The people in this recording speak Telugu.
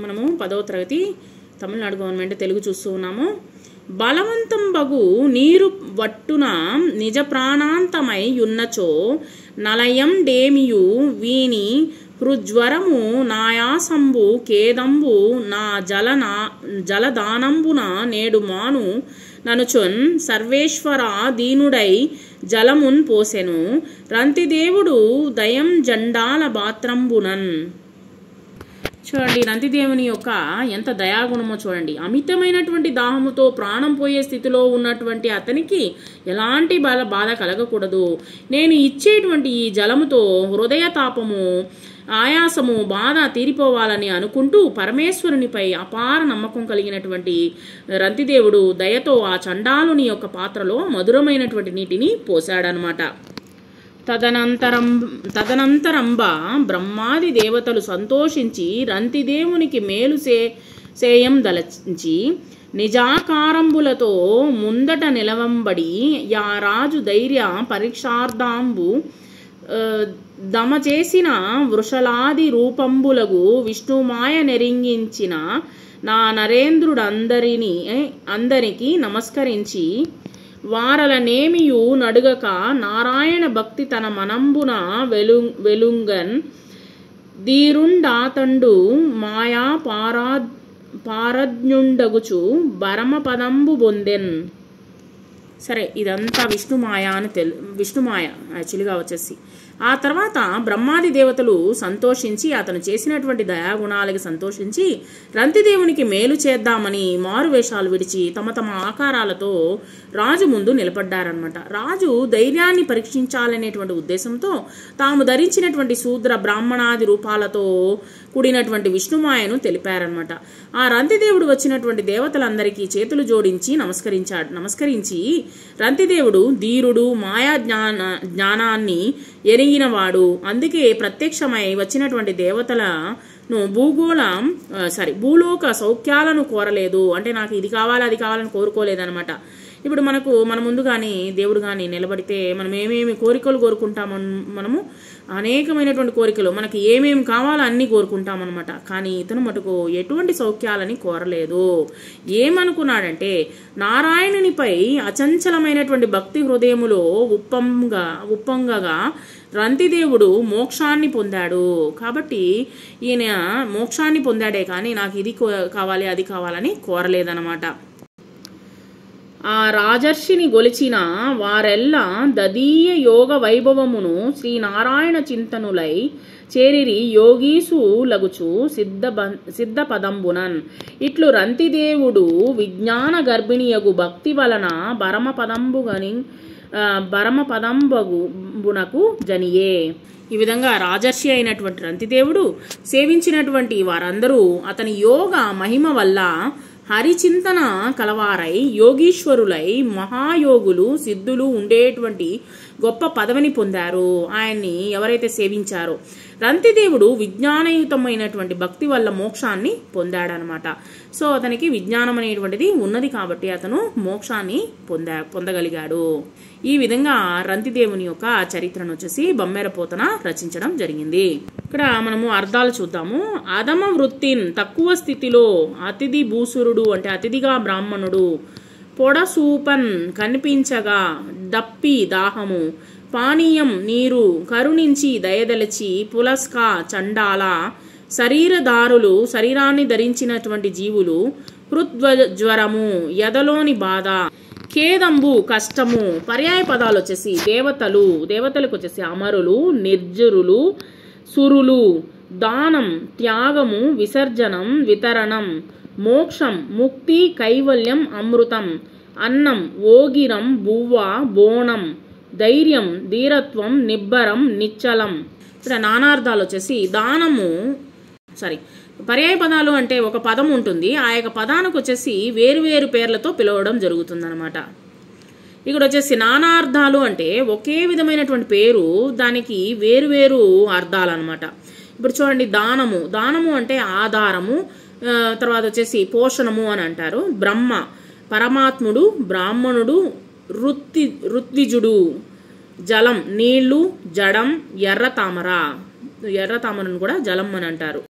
మనము 10వ తరగతి తమిళనాడు గవర్నమెంట్ తెలుగు చూస్తూ ఉన్నాము. బలవంతం బగు నీరు వట్టున నిజ ప్రాణాంతమై యున్నచో నలయం డేమియు వీని హృజ్వరము నాయాసంబు కేదంబు నా జలదానంబున నేడు మాను ననుచొన్ సర్వేశ్వర దీనుడై జలమున్ పోసెను రంతిదేవుడు దయం జండాల బాత్రంబునన్. చూడండి, రంతిదేవుని యొక్క ఎంత దయాగుణమో చూడండి. అమితమైనటువంటి దాహముతో ప్రాణం పోయే స్థితిలో ఉన్నటువంటి అతనికి ఎలాంటి బాధ కలగకూడదు. నేను ఇచ్చేటువంటి ఈ జలముతో హృదయ తాపము, ఆయాసము, బాధ తీరిపోవాలని అనుకుంటూ పరమేశ్వరునిపై అపార నమ్మకం కలిగినటువంటి రంతిదేవుడు దయతో ఆ చండాలుని యొక్క పాత్రలో మధురమైనటువంటి నీటిని పోశాడనమాట. తదనంతరంబ బ్రహ్మాది దేవతలు సంతోషించి రంతిదేవునికి మేలు సేయం దలచి నిజాకారంబులతో ముందట నిలవంబడి యా రాజు ధైర్య పరీక్షార్థంబు దమచేసిన వృషలాది రూపంబులగు విష్ణుమాయ నెరింగించిన నా నరేంద్రుడందరికి నమస్కరించి వారలనేమియు నడుగక నారాయణ భక్తి తన మనంబున వెలుంగన్ ధీరుండాతండు మాయా పారజ్ఞుండగుచు భరమపదంబు బొందెన్. సరే, ఇదంతా విష్ణుమాయ అని విష్ణుమాయ యాక్చువల్గా వచ్చేసి. ఆ తర్వాత బ్రహ్మాది దేవతలు సంతోషించి అతను చేసినటువంటి దయాగుణాలకి సంతోషించి రంతిదేవునికి మేలు చేద్దామని మారు వేషాలు విడిచి తమ తమ ఆకారాలతో రాజు ముందు నిలబడ్డారనమాట. రాజు ధైర్యాన్ని పరీక్షించాలనేటువంటి ఉద్దేశంతో తాము ధరించినటువంటి శూద్ర బ్రాహ్మణాది రూపాలతో కూడినటువంటి విష్ణుమాయను తెలిపారనమాట. ఆ రంతిదేవుడు వచ్చినటువంటి దేవతలందరికీ చేతులు జోడించి నమస్కరించి రంతిదేవుడు ధీరుడు, మాయా జ్ఞానాన్ని ఎరిగినవాడు, అందుకే ప్రత్యక్షమై వచ్చినటువంటి దేవతలను భూలోక సౌఖ్యాలను కోరలేదు. అంటే నాకు ఇది కావాలి అది కావాలని కోరుకోలేదనమాట. ఇప్పుడు మన ముందు కానీ దేవుడు కానీ నిలబడితే మనం ఏమేమి కోరికలు కోరుకుంటామో, మనము అనేకమైనటువంటి కోరికలు మనకి ఏమేమి కావాలో అన్నీ కోరుకుంటామన్నమాట. కానీ ఇతను మటుకు ఎటువంటి సౌఖ్యాలని కోరలేదు. ఏమనుకున్నాడంటే నారాయణునిపై అచంచలమైనటువంటి భక్తి హృదయములో ఉప్పొంగగా రంతిదేవుడు మోక్షాన్ని పొందాడు. కాబట్టి ఈయన మోక్షాన్ని పొందాడే కానీ నాకు ఇది కావాలి అది కావాలని కోరలేదన్నమాట. ఆ రాజర్షిని గొలిచిన వారెల్లా దదీయ యోగ వైభవమును శ్రీనారాయణ చింతనులై చేరిరి యోగీసు లగుచు సిద్ధ పదంబునన్. ఇట్లు రంతిదేవుడు విజ్ఞాన గర్భిణియగు భక్తి వలన భరమపదంబునకు జనియే. ఈ విధంగా రాజర్షి అయినటువంటి రంతిదేవుడు సేవించినటువంటి వారందరూ అతని యోగ మహిమ వల్ల హరిచింతన కలవారై యోగీశ్వరులై మహాయోగులు సిద్ధులు ఉండేటువంటి గొప్ప పదవిని పొందారు. ఆయన్ని ఎవరైతే సేవించారో రంతిదేవుడు విజ్ఞానయుతమైనటువంటి భక్తి వల్ల మోక్షాన్ని పొందాడనమాట. సో అతనికి విజ్ఞానం అనేటువంటిది ఉన్నది కాబట్టి అతను మోక్షాన్ని పొందగలిగాడు. ఈ విధంగా రంతిదేవుని యొక్క చరిత్రను వచ్చేసి బమ్మెరపోతన రచించడం జరిగింది. ఇక్కడ మనము అర్థాలు చూద్దాము. అధమ వృత్తిన్ తక్కువ స్థితిలో అతిథి భూసురుడు అంటే అతిథిగా బ్రాహ్మణుడు, పొడసూపన్ కనిపించగా దప్పి దాహము, పానీయం నీరు కరుణించి దయదలచి, పులస్క చండాల శరీరదారులు శరీరాన్ని ధరించినటువంటి జీవులు, హృద్జ్వరము ఎదలోని బాధ, కేదంబు కష్టము. పర్యాయ పదాలు వచ్చేసి దేవతలకు వచ్చేసి అమరులు, నిర్జరులు, సురులు, దానం త్యాగము, విసర్జనం వితరణం, మోక్షం ముక్తి కైవల్యం అమృతం, అన్నం ఓగిరం బువ్వ బోనం, ధైర్యం ధీరత్వం నిబ్బరం నిశ్చలం. ఇక్కడ నానార్థాలు వచ్చేసి పర్యాయ పదాలు అంటే ఒక పదం ఉంటుంది, ఆ యొక్క పదానికి వచ్చేసి వేరువేరు పేర్లతో పిలవడం జరుగుతుందన్నమాట. ఇక్కడ వచ్చేసి నానార్థాలు అంటే ఒకే విధమైనటువంటి పేరు, దానికి వేరువేరు అర్థాలు అనమాట. ఇప్పుడు చూడండి, దానము అంటే ఆధారము, తర్వాత వచ్చేసి పోషణము అని అంటారు. బ్రహ్మ పరమాత్ముడు, బ్రాహ్మణుడు, ఋత్విజుడు, జలం నీళ్లు, జడం, ఎర్ర తామరను కూడా జలం అని అంటారు.